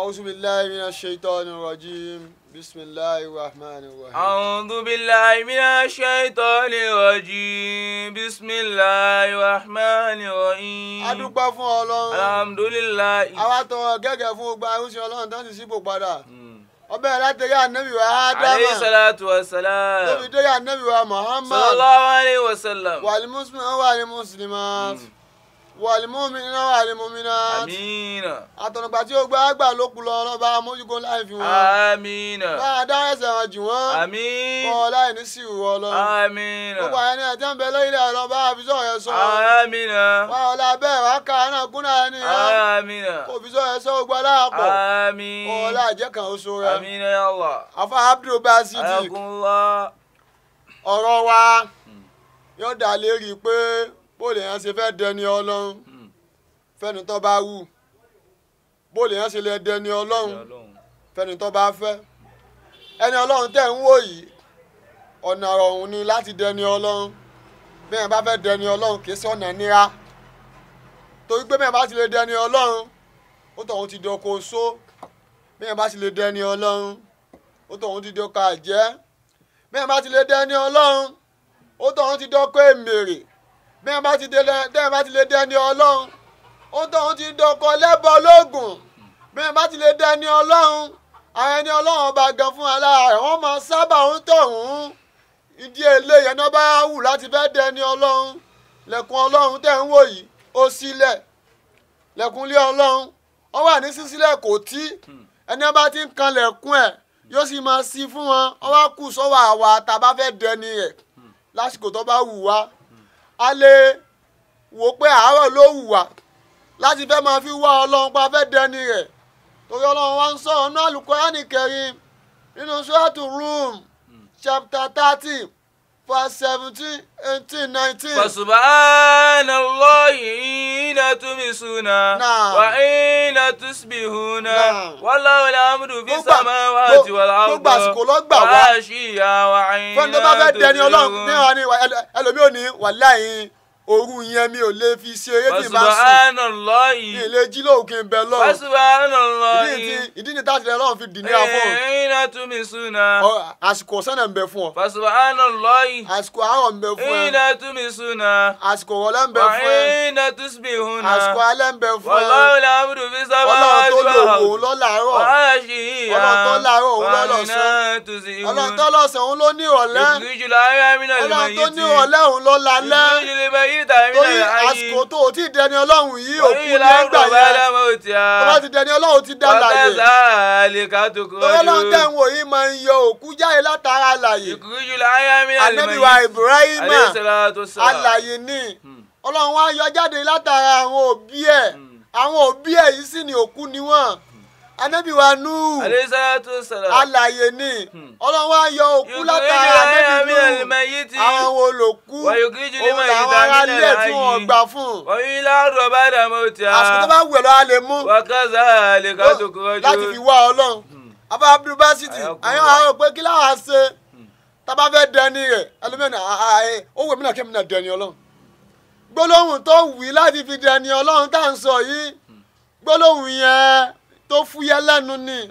أعوذ بالله من الشيطان الرجيم بسم الله الرحمن الرحيم أعوذ بالله من الشيطان الرجيم بسم الله الرحمن الرحيم. A dúpẹ́ fún Ọlọ́run. Alhamdulillah. Àwa tọrọ gẹ́gẹ́ fún gbogbo àrùsí Ọlọ́run tó ń sì sípò padà. Ọbẹ̀ látẹ̀rí ànábì wa Ádámà. Alayhi salatu wa salam. Tóbi dé ànábì wa Muhammad. Sallallahu alayhi wa sallam. Wal muslimin wal muslimat. Wal mu'minina wal mu'minat. Amina. Àtọ̀nàgbà tí ó gbá àgbà ló kú lọ ọlọ́ba amójúkó láì fi wọn. Amina. Bá a dá ẹsẹ̀ wọn jù wọ́n. Àmín. Kọ́ láì ní sí ìwọ Ọlọ́run. Amina. Gbogbo àyẹ̀ni àti àǹbẹ̀ lórílẹ̀ ọlọ́ba àfisọ́ rẹ̀ sọ. Amina. Wá ọlá bẹ́ẹ̀ wá ká náà kúnná ẹni rẹ̀. Amina. Òfisọ́ rẹ̀ sọ gbogbo aláàpọ̀. Àmín. Ọlá àjẹ́ kan oṣù rẹ̀. Amina ya Allah. Afa Abdul Basit. Ayakunla. Ọ̀rọ̀ wa yóò dá lérí pé bóòlù yẹn ṣe fẹ́ dẹni Ọlọ́run. Fẹ́ni tó bá wù. Bóòlù yẹn ṣe lè dẹni Ọlọ́run. Fẹ́ni tó bá fẹ́. Ẹni Ọlọ́run tẹ̀ ń wò yìí. Ọ̀nà ọ̀hún ni láti dẹni Ọlọ́run. Bí ẹ̀ bá fẹ́ dẹni Ọlọ́run kì í ṣe ọ̀nà níra. Torí pé bí ẹ̀ bá ti lè dẹni Ọlọ́run, ó tọ̀hún ti dọ̀kọ̀ oṣó. Bí ẹ̀ bá ti lè dẹni Ọlọ́run, ó tọ̀hún ti dọ̀kọ̀ àjẹ́. Bí ẹ̀ bá ti lè dẹni Ọlọ́run, ó tọ̀hún ti dọ̀kọ̀ èmèrè. Bí ẹ̀ bá ti lè dẹni Ọlọ́run, ó tọ̀hún ti dọ̀kọ̀ lẹ́bọ lóògùn. Bí ẹ̀ bá ti lè dẹni Ọlọ́run, àwọn ẹni Ọlọ́run ọba gan fún alára rẹ̀ wọ́n máa sábà ń tọ̀hún. Ìdí eléyìí ẹni ọba wù láti fẹ́ dẹni Ọlọ́run. Lẹ̀kùn Ọlọ́run tẹ̀ ń wò yìí ó sílẹ̀. Lẹ̀kùn ilé Ọlọ́run ó wà ní sísílẹ̀ kò tí. Ẹni ọba ti ń kan lẹ̀kùn ẹ̀ yóò sì máa ṣí fún wọn. Ó wá kù sọ́wọ́ àwa tá a bá fẹ́ dẹni rẹ̀ lásìkò tó bá wù wá. A lè wò pé àárọ̀ ló wù wá láti fẹ́ máa fi wá Ọlọ́run pa fẹ́ dẹni rẹ̀. Torí Ọlọ́run wá ń sọ̀rọ̀ ní Al-Qur'ani Karim nínú Suratu Rum chapter 30 verse 17, 18, 19. Fasubhanallahi hina tumsuna wa hina tusbihuna wallahu alhamdu fis samawati wal ardi. Gbogbo àsìkò ló gbà wá. Wa ashiya wa hina Fẹ́ni tó bá fẹ́ dẹni Ọlọ́run ní wa ni ẹlòmíì ò ní wàláhì òru yẹn mi ò lè fi ṣe eré tí n bá sùn. Fasubhanallahi. Ilé jí lóòkè ń bẹ lọ́run. Fasubhanallahi. Ìdí ni táàtì rẹ̀ lọ́run fi dì ní afọ́. Hina tumsuna. Àsìkò sẹ́nà ń bẹ fún ọ. Fasubhanallahi. Àsìkò àárọ̀ ń bẹ fún ẹ. Hina tumsuna. Àsìkò wọlé ń bẹ wa fún ẹ. hina tusbihuna. Àsìkò alẹ́ ń bẹ fún ẹ. wallahu alhamdu fis Ọlọ́run samawati tó wal lò ardi. òun ló làárọ̀. Wa ashiya. Ọlọ́run tó láàárọ̀ òun ló wa lọ́sàn. hina tusbihuna. Ọlọ́run tó lọ́sàn òun ló ní ìrọ̀lẹ́. Yukhrijul hayya minal Ọlọ́run tó mayyiti. ní ìrọ̀lẹ́ òun ló lálẹ́. Yukhrijul mayyita Torí minal hayyi. àsìkò tó o ti dẹni Ọlọ́run yìí Wa òkú ní ila ẹgbà yẹn. ba'da mawtiha. Tó bá ti dẹni Ọlọ́run ti dá Wa láàyè. kadhalika Torí Ọlọ́run tẹ̀ ń tukhrajun. wò yìí máa ń yọ òkú jáde látara àlàyé. Yukhrijul hayya minal Ànábì wa mayyiti. Ibrahima Alayhi salatu wassalam. àlàyé ni. Ọlọ́run wá yọ jáde látara àwọn òbí ẹ̀. Àwọn òbí ẹ̀ yìí sì ni òkú ni wọ́n. Ànábì wa Nuhu Alayhi salatu wassalam. àlàyé ni. Ọlọ́run wá yọ òkú látara Ànábì Nuhu. Àwọn wo lò kú? Wa yukhrijul Òun làwọn mayyita ará ilé minal tí wọ́n hayyi. gbà fún. Wa ila ba'da mawtiha. Àsìkò tó bá wù ẹ́ lọ́wọ́ lè mú Wa kadhalika tukhrajun. láti fi wá Ọlọ́run. Afa Abdul Basit àyàn àrò pé kí láwa ṣe tábà fẹ́ dẹni rẹ̀ ẹlòmíràn ó wù mí náà kémi náà dẹni Ọlọ́run. Gbólóhùn tó wí láti fi dẹni Ọlọ́run tá à ń sọ yìí gbólóhùn yẹn tó fúyẹ́ lẹ́nu ni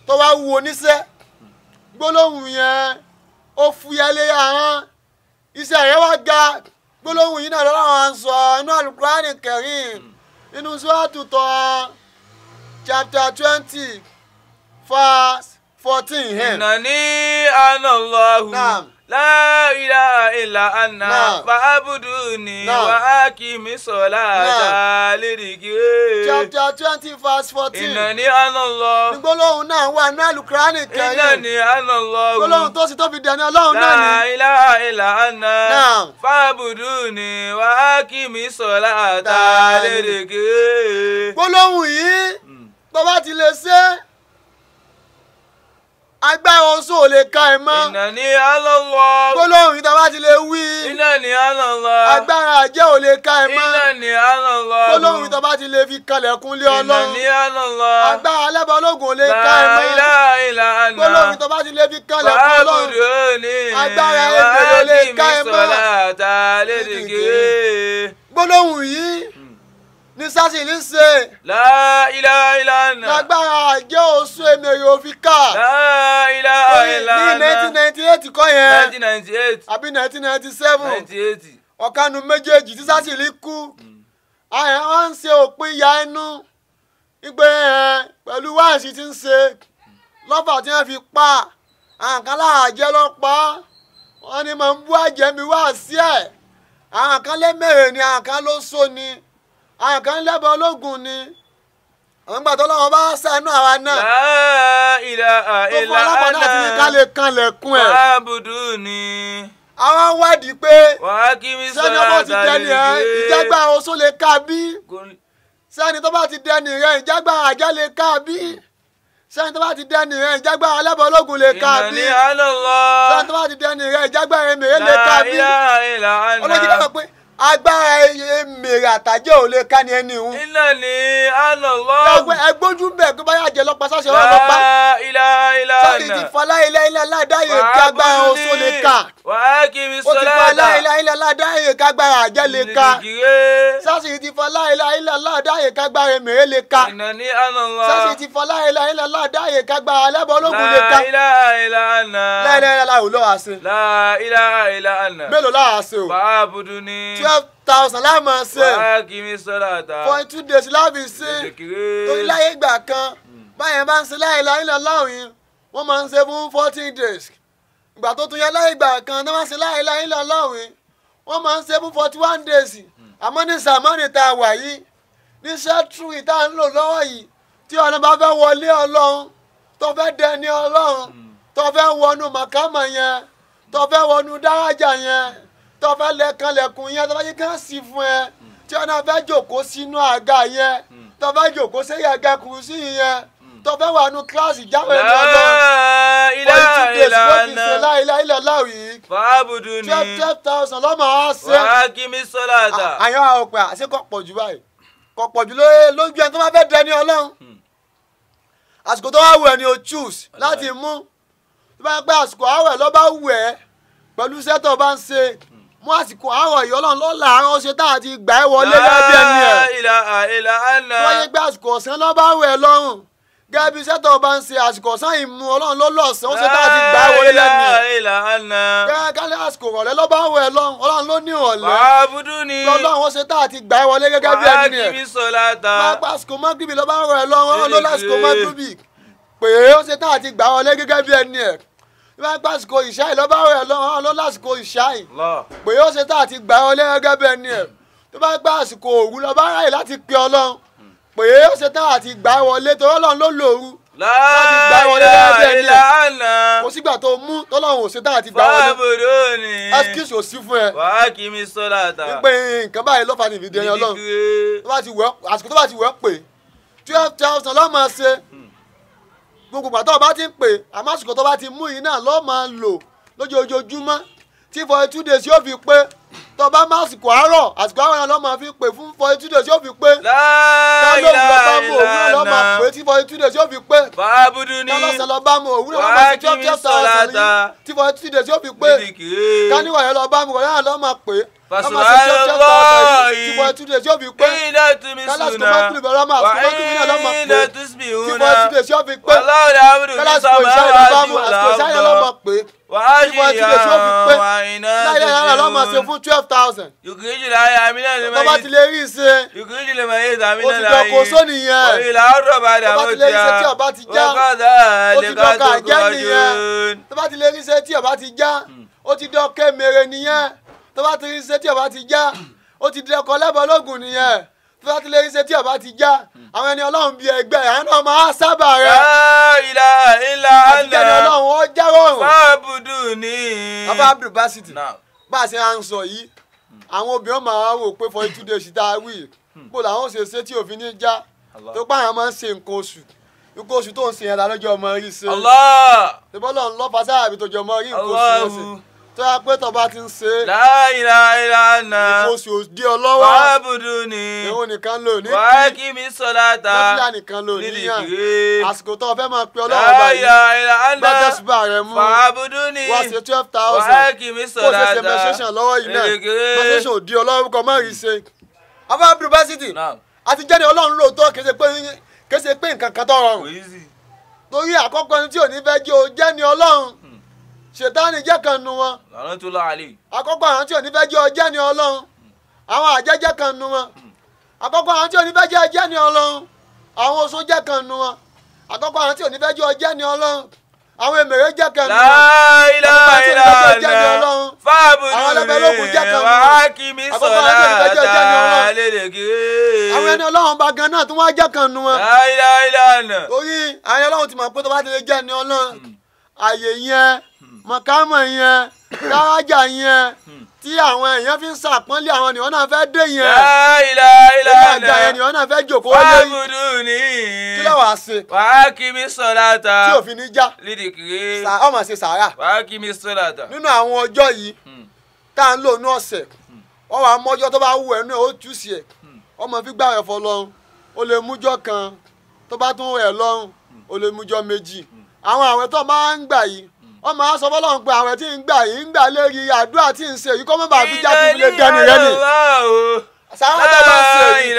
tó wá wù oníṣẹ́ gbólóhùn yẹn ó fúyẹ́ lé ahọ́n iṣẹ́ rẹ̀ wá ga gbólóhùn yìí náà lọ́wọ́ à ń sọ inú Al-Qur'ani Karim inú Suratu Taha chapter 20 verse 14. Innani ana Allahu. Naam. La ilaha illa anna Naam. fa'buduni Naam. wa aqimi salata lidhikri. Chapter 20 verse 14. Innani ana Allah. Ní gbólóhùn náà wà ní Al-Qur'ani Karim. Innani ana Allah. Gbólóhùn tó sì tó fi dẹni Ọlọ́run náà La ni. ilaha illa anna Naam. fa'buduni wa aqimi salata lidhikri. Gbólóhùn yìí tó bá ti lè ṣe agbára oṣù ò lè ka ẹ̀ mọ́. Innani ana Allah. Gbólóhùn yìí tó bá ti lè wí Innani ana Allah. agbára àjẹ́ ò lè ka ẹ̀ mọ́. Innani ana Allah. Gbólóhùn yìí tó bá ti lè fi kalẹ̀kùn lé Ọlọ́run. Innani ana Allah. Agbára alẹ́bọ̀lógún ò lè ka ẹ̀ La mọ́. ilaha illa anna. Gbólóhùn yìí tó bá ti lè fi kalẹ̀kùn Ọlọ́run. Fa'buduni Agbára wa ẹgbẹ̀rún lè ká ẹ aqimi mọ́. salata lidhikri. Gbólóhùn yìí ní ní sásìlì ṣe. La ilaha illa anta. lágbára àjẹ́ oṣù èmèrè òfin ká. La ilaha illa anta. ní 1998 kọ́ yẹn. 1998. àbí 1997. 1980. ọ̀kanu méjèèjì tí sásìlì kú. wọ́n ń ṣe òpin ìyá ẹnu. ìgbé pẹ̀lú wáàsí tí ń ṣe lọ́fà tí wọ́n fi pa àwọn kan láàjẹ́ lọ́pàá wọ́n ní máa ń bú àjẹmí wá sí ẹ̀ àwọn kan lẹ́mẹ̀rẹ̀ ni àwọn kan ló so ni àwọn kan lẹ́bọ̀ ológun ni àwọn gbà tó lọ́wọ́ bá sànú àwa náà La ilaha tó fún illa alápọ̀ náà ti ní ká lè kanlẹ̀kùn ẹ̀ fa'buduni. àwọn wádìí pé Wa aqimi sẹ́ni ọmọ ti salata dẹni ẹ̀ ìjágbá oṣó lè ká bí sẹ́ni tó bá ti dẹni rẹ̀ ìjágbá àjẹ́ lè ká bí sẹ́ni tó bá ti dẹni rẹ̀ ìjágbá alábọ̀ ológun lè ká bí Innani ana Allah. sẹ́ni tó bá ti dẹni rẹ̀ ìjágbá èmèrè lè ká La bí ilaha illa olójú dábàá anta. pé agbára èmèrè àtàjẹ́ ò lè ká ní ẹni ìhun Innani ana Allah. ẹgbójú bẹ̀ tó bá yà jẹ́ lọ́pàá sáṣẹ wọn lọ́pàá La ilaha illa sẹ́ni ti anta. fa láìláìlá ládáyè kí agbára oṣó lè ká Wa aqimi ó ti fa salata. láìláìlá ládáyè kí agbára àjẹ́ lè ká Lidhikri. sẹ́ni ti fa láìláìlá ládáyè kí agbára èmèrè lè ká Innani ana Allah. sẹ́ni ti fa láìláìlá ládáyè kí agbára alábọ̀ ológun lè ká La ilaha illa anta. láìláìlá láwù lọ́wọ́ àṣẹ La ilaha illa anta. mélòó láwù àṣẹ o Fa'buduni. 12,000 láàmú ṣe Wa aqimi salata. for 2 days láàbì ṣe Lidhikri. torí láyé ìgbà kan báyẹn bá ń ṣe láìláìlá láwùn wọ́n máa ń ṣe fún 14 days ìgbà tó tún yẹ láyé ìgbà kan náà máa ń ṣe láìláìlá láwùn wọ́n máa ń ṣe fún 41 days àmọ́ ní sàmọ́nì tá a wà yìí ní sẹ́tù ìta ń lò lọ́wọ́ yìí tí ọ̀nà bá fẹ́ wọlé ọlọ́run tó fẹ́ dẹni ọlọ́run tó fẹ́ wọnú màkàmà yẹn tó fẹ́ wọnú dárájà yẹn tó fẹ́ lẹ́kànlẹ̀kùn yẹn tó fẹ́ yí kán sí fún ẹ tí ọ̀nà fẹ́ jòkó sínú àga yẹn tó fẹ́ jòkó sí àga kùrùsí yẹn tó fẹ́ wà nú kíláàsì jáwé ní ọlọ́run La ilaha illa anta. láìláìlá láwùí Fa'buduni. 12,000 lọ́mọ á ṣe Wa aqimi salata. àyàn àwọn òpè àṣẹ kò pọ̀ jù báyìí kò pọ̀ jù lójú ẹni tó bá fẹ́ dẹni ọlọ́run àsìkò tó wá wù ẹ́ ni o choose láti mú tó bá pẹ́ àsìkò àwẹ̀ ló bá wù ẹ́ pẹ̀lú iṣẹ́ tó bá ń ṣe mú àsìkò àárọ̀ yìí ọlọ́run ló làárọ̀ ṣe tá àti gbà ẹ́ wọlé lẹ́bí ẹni ẹ̀ La ilaha illa anta. wọ́n yẹ pé àsìkò ọ̀sán ló bá wù ẹ́ lọ́rùn gẹ́gẹ́ bí iṣẹ́ tó bá ń ṣe àsìkò ọ̀sán ìmú ọlọ́run ló lọ̀sán ó ṣe tá àti gbà ẹ́ wọlé lẹ́nu ẹ̀ La ilaha illa anta. gẹ́gẹ́ kálí àsìkò ọ̀rẹ́ ló bá wù ẹ́ lọ́rùn ọlọ́run ló ní ọ̀lẹ́ Fa'buduni. lọ́lọ́run ó ṣe tá àti gbà ẹ́ wọlé gẹ́gẹ́ bí Wa ẹni ẹ̀ aqimi salata. pápá àsìkò mọ́gìbì ló bá rọ̀ ẹ́ lọ́rùn ló lásìkò mọ́gìbì pé ó ṣe tá àti gbà wọlé gẹ́gẹ́ bí ẹni ẹ̀ pápá àsìkò ìṣáì ló bá rọ̀ ẹ́ lọ́rùn ló lásìkò ìṣáì Allah. pé ó ṣe tá àti gbà wọlé gẹ́gẹ́ bí ẹni ẹ̀ tó bá gbá àsìkò òru ló bá ráyè láti pe ọlọ́run pé ó ṣe tá àti gbà wọlé torí ọlọ́run ló lòru La gbà wọlé ilaha lẹ́bí ẹni illa ẹ̀ anta. kò sígbà tó mú tọ́lọ́run ò ṣe tá àti gbà wọlé Fa'buduni. excuse ò sí fún ẹ Wa aqimi salata. wípé nǹkan báyìí ló fa ní ìfìdí ẹni ọlọ́run Lidhikri. tó bá ti wẹ̀ àsìkò tó bá ti wẹ̀ pé 12,000 ló máa ṣe gbogbo ìgbà tó o bá ti ń pè àmọ́ àsìkò tó bá ti mú yìí náà ló máa lò lójoojúmọ́ tí 42 days yóò fi pé tó o bá má àsìkò àárọ̀ náà ló máa fi pè fún 42 days yóò fi pé La kálóògùn lọ bá ilaha mú illa òwúrọ̀ ló máa anta. pè tí 42 days yóò fi pé Fa'buduni. kálọ́sẹ̀ lọ bá mú òwúrọ̀ ló Wa máa fi aqimi 12,000 salata. yìí tí 42 days yóò fi pé Lidhikri. káníwọ̀ yẹn lọ bá mú òwúrọ̀ náà ló máa pè Fasubhanallahi. tí 42 days yóò fi pé Hina kálásìkò tumsuna. mọ́kìlì bẹ̀rẹ̀ máa Wa sọ mọ́kìlì náà ló máa pè hina tí tusbihuna. 42 days yóò fi pé Wallahu ya'budu fi kálásìkò ìṣáì lọ bá samawati mú wal àsìkò ìṣáì lọ máa ardi. pè Wa tí 42 days yóò fi pé ashiyan wa hina láyé yàrá ló máa ṣe tujun. fún 12,000 Yukhrijul hayya minal tó bá ti mayyit. lè rí i ṣe Yukhrijul mayyita ó ti minal dọ̀kọ̀ hayy. sónìyẹn Wa ila ardi ba'da tó bá ti lè rí i ṣe tí mawtiha. ọba ti já Wa ó ti kadhalika dọ̀kọ̀ àjẹ́ nìyẹn tukhrajun. tó bá ti lè rí i ṣe tí ọba ti já ó ti dọ̀kẹ́ mèrè nìyẹn tó bá ti rí i ṣe tí ọba ti já ó ti dọ̀kọ̀ lẹ́bọ̀lógún nìyẹn tó bá ti lè rí i ṣe tí ọba ti já àwọn ẹni ọlọ́run bíi ẹgbẹ́ ẹ̀ àwọn náà máa sábà rẹ̀ La ilaha illa àti ẹni anta. ọlọ́run ó jẹ́ rọrùn. Fa'buduni. bàbá Abdul Basit Now. bá a ṣe à ń sọ yìí àwọn obìnrin máa wò pé 42 days tá a wí bó làwọn ṣe ṣe tí òfin ní já tó pa àwọn máa ń ṣe nǹkan oṣù tó ń ṣe yẹn lálọ́jọ́ ọmọ rí ṣe Allah. ìbọ́lọ̀ ń lọ́ fàṣà àbí tó jọ ọmọ rí nǹkan oṣù ó ṣe Allahu. tó yà pé tó bá ti ń ṣe La ilaha illa anta. nǹkan oṣù ò di ọ lọ́wọ́ Fa'buduni. ìhun nìkan lò ní Wa aqimi salata. lọ́fíà nìkan lò níyàn Lidhikri. àsìkò tó fẹ́ máa pe ọlọ́run La báyìí ilaha illa anta. gbàdẹ́sùbà rẹ̀ mú Fa'buduni. wá ṣe 12,000 Wa aqimi kó ṣe salata. ṣe mẹsẹ̀ṣàn lọ́wọ́ yìí náà Lidhikri. mẹsẹ̀ṣàn ò di ọlọ́run kọ́ mọ́ rí ṣe. Abba Abdul Basit Now. àti jẹ́ ni ọlọ́run lóòótọ́ kì í ṣe pé nǹkan kan tó rọrùn kò easy. torí àkọ́kọ́ ẹni tí ò ní fẹ́ jẹ́ o jẹ́ ni ọlọ́run ṣètánì jẹ́ kan nu wọn lànà tó láàlè. àkọ́kọ́ àwọn tí ò ní fẹ́ jẹ́ o jẹ́ ni ọlọ́run àwọn àjẹjẹ́ kan nu wọn àkọ́kọ́ àwọn tí ò ní fẹ́ jẹ́ o jẹ́ ni ọlọ́run àwọn oṣó jẹ́ kan nu wọn àkọ́kọ́ àwọn tí ò ní fẹ́ jẹ́ o jẹ́ ni ọlọ́run àwọn èmèrè jẹ́ kan nu wọn la ilaha illallah fa'buduni wa aqimi salata lidhikri. àwọn ẹni ọlọ́run bá gan náà tó wá jẹ́ kan nu wọn la ilaha illallah. torí àwọn ẹni ọlọ́run ti mọ̀ pé tó bá ti lè jẹ́ ni ọlọ́run àyè yẹn mọ̀kámọ̀ yẹn kárájà yẹn tí àwọn èèyàn fi ń sàpọ́nlé àwọn ènìyàn náà fẹ́ dé yẹn la ilaha illallah. àga ènìyàn náà fẹ́ jòkó lé fa'buduni kí ló wàá ṣe wa aqimi salata tí òfin ní já lidhikri. ọmọ ṣe sàárà wa aqimi salata. nínú àwọn ọjọ́ yìí tá à ń lò ní ọ̀sẹ̀ wọ́n wàá mọ́jọ́ tó bá wù ẹ́ náà ó tú sí ẹ̀ ọmọ fi gbà rẹ̀ fọ́ lọ́run ó lè mújọ́ kan tó bá tún rẹ̀ lọ́run ó lè mújọ́ méjì àwọn àwẹ̀ tó máa ń gbà yìí wọ́n máa sọ fọ́lọ́run pé àwẹ̀ tí ń gbà yìí ń gbà lérí àdúrà tí ń ṣe yìí kọ́ mọ́ bá fi jáde ilé dẹni rẹ ni sàárà tó bá ń ṣe yìí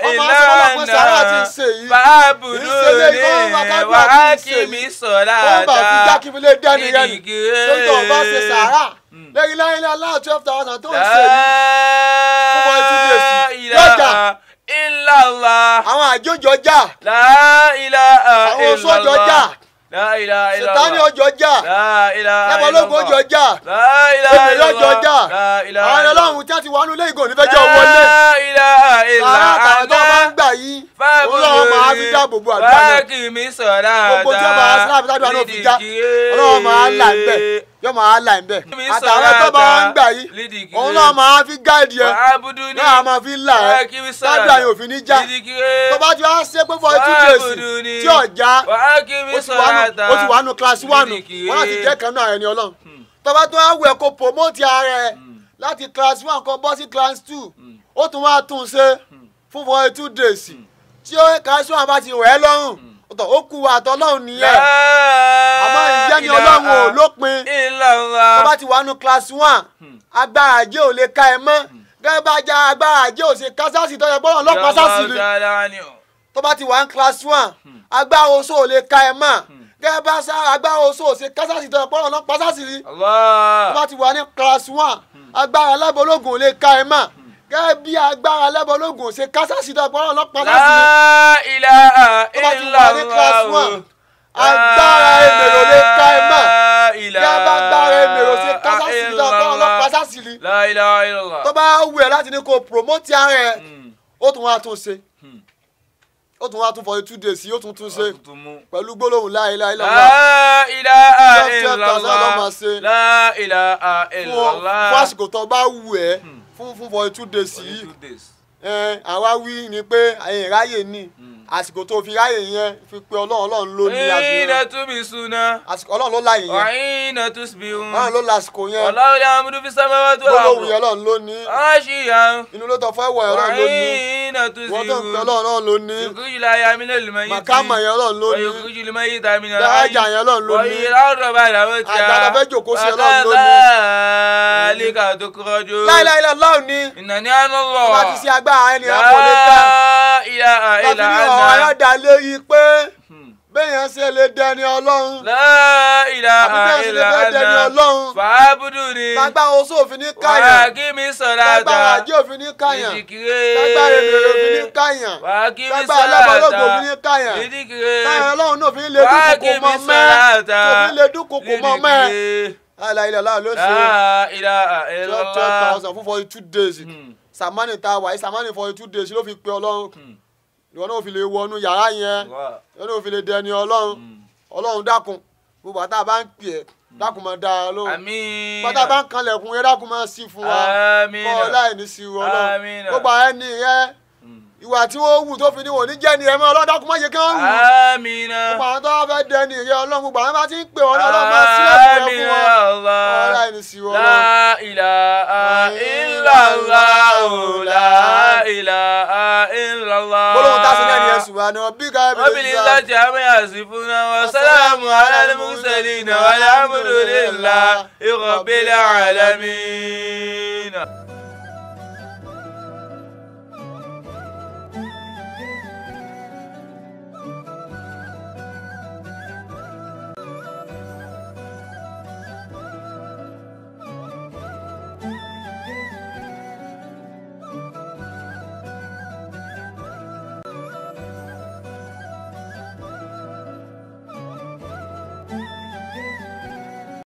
wọ́n máa sọ fọ́lọ́run pé sàárà tí ń ṣe yìí fa'buduni wa aqimi wọ́n bá fi jáde ilé dẹni rẹ ni tó ń tọ̀ bá ṣe sàárà lẹ́yìn láyé láà 12,000 tó ń ṣe yìí fún 42 days yọjà illallah. àwọn àjòjọ jà la ilaha àwọn oṣoojọ jà la ilaha illallah. sètáni ọjọ jà la ilaha lábọlógún ọjọ jà la ilaha èmi lọjọ jà la ilaha àwọn ọlọ́run tí a ti wà nínú ilé ìgò nífẹ̀ẹ́jọ́ wọlé la ilaha sàrà àtàwọn tó máa ń gbà yìí ọlọ́run máa fi dáàbò bo àdúrà náà fa'aqimi salata gbogbo tí wọ́n máa síláàbí tádùá náà fi já ọlọ́run máa là ń bẹ̀ yọ máa là ń bẹ̀ àtàwọn tó máa ń gbà yìí òun náà máa fi gáàdì ẹ náà máa fi là ẹ tádùá yóò fi ní já tó bá ti wá ṣe pé 42 days tí ọ̀já ó ti wà nù class 1 wọn láti jẹ́ kan náà ẹni ọlọ́run tó bá tún á wẹ̀ kó promote ara ẹ láti class 1 kan bọ́ sí class 2 ó tún wá tún ṣe fún 42 days tí ó class 1 bá ti rẹ̀ ẹ́ lọ́rùn ó kú àtọ́lọ́run nìyẹn àmọ́ ìjẹ́ ni ọlọ́run ò lópin tó bá ti wà nù class 1 agbára àjẹ́ ò lè ká ẹ mọ́ gẹ́gẹ́ bá já agbára àjẹ́ ò ṣe kásásì tó yẹ gbọ́dọ̀ ọlọ́pàá sásì ni tó bá ti wà ní class 1 agbára oṣó ò lè ká ẹ mọ́ gẹ́gẹ́ bá agbára oṣó ò ṣe kásásì tó yẹ gbọ́dọ̀ ọlọ́pàá sásì ni tó bá ti wà ní class 1 agbára alábọ́lógún ò lè ká ẹ mọ́ gẹ́gẹ́ bí agbára alábọ́lógún ò ṣe kásásì tó yẹ gbọ́dọ̀ ọlọ́pàá sásì ni tó bá ti wà ní class 1 agbára èmèrò lè ká ẹ mọ́ gẹ́gẹ́ bá agbára èmèrò ṣe kásásì tó yẹ gbọ́dọ̀ ọlọ́pàá sásì ni tó bá wù ẹ́ láti ní kó promote ara ẹ̀ ó tún wá tún ṣe ó tún wá tún 42 days yóò tún ṣe pẹ̀lú gbólóhùn la ilaha illallah la ilaha illallah fún àsìkò tó bá wù ẹ́ fún 42 days yìí àwa wí ni pé ẹ̀yìn ráyè ní àsìkò tó fi ráyè yẹn fi pé ọlọ́run ló ní àsìkò tó bí suna àsìkò ọlọ́run ló láyè yẹn wàhíìnà tó sì bí wọn ọlọ́run ló lásìkò yẹn ọlọ́run lè amúdú fi sábà tó làwọn gbólóhùn yẹn ọlọ́run ló ní àṣìyàn inú ló tọ́ fẹ́ wọ̀ ọlọ́run ló ní wàhíìnà tó sì wọ́n tó ń pẹ́ ọlọ́run ló ní ìkújù láyà mí lè lùmọ̀ yìí màkàmà yẹn ọlọ́run ló ní ìkújù lè mọ̀ yìí tàbí ní dájà yẹn ọlọ́run ló ní àgbàdo fẹ́ jòkó sí ọlọ́run ló ní àlíkà tó kọjú láìláì lọ́run ní ìnàní àná lọ wọ́n ti ṣe agbára ẹni àpò lè ká láti ní ọ̀rọ̀ ayọ́dà lérí pé béèyàn ṣe lè dẹni ọlọ́run la ilaha illa ana fa'buduni gbàgbà oṣù òfin ní káyàn wa aqimi salata gbàgbà àjẹ́ òfin ní káyàn lidhikri gbàgbà ènìyàn òfin ní káyàn wa aqimi gbàgbà salata alábọ́lógún òfin ní káyàn lidhikri káyàn ọlọ́run náà òfin lè dúkòkò mọ́ mẹ́ òfin lè dúkòkò mọ́ mẹ́ aláìlọ́lá ló ṣe la ilaha illa 12,000 fún 42 days sàmánì tá a wà yìí sàmánì 42 days ló fi pe ọlọ́run ìwọ náà fi lè wọnú yàrá yẹn ìwọ náà fi lè dẹni ọlọ́run ọlọ́run dákun gbogbo àtà bá ń pè ẹ́ dákun máa dá a lóhùn bàtà bá ń kanlẹ̀kùn yẹn dákun máa sí fún wa kọ́ ọ láì ní sí ọlọ́run gbogbo ẹni yẹn ìwà tí wọ́n wù tó fi ní wọ́n ní jẹ́ ni ẹ̀mọ́ ọlọ́run dákun má yẹ kí wọ́n wù gbogbo àwọn tó wá fẹ́ dẹni ìyẹn ọlọ́run gbogbo àwọn bá ti ń pè wọ́n ọlọ́run máa sí ẹ̀kún rẹ fún wọn kọ́ ọ láì ní sí ọlọ́run. La ilaha illallah la ilaha illallah. gbólóhùn tá a sì ní ẹni ẹ̀sùn wa ni wọ́n bí káyọ̀ wọ́n bí ní láti àmì àsìfúnná wa sálámù ala al-mursalin walhamdulillahi rabbil alamin.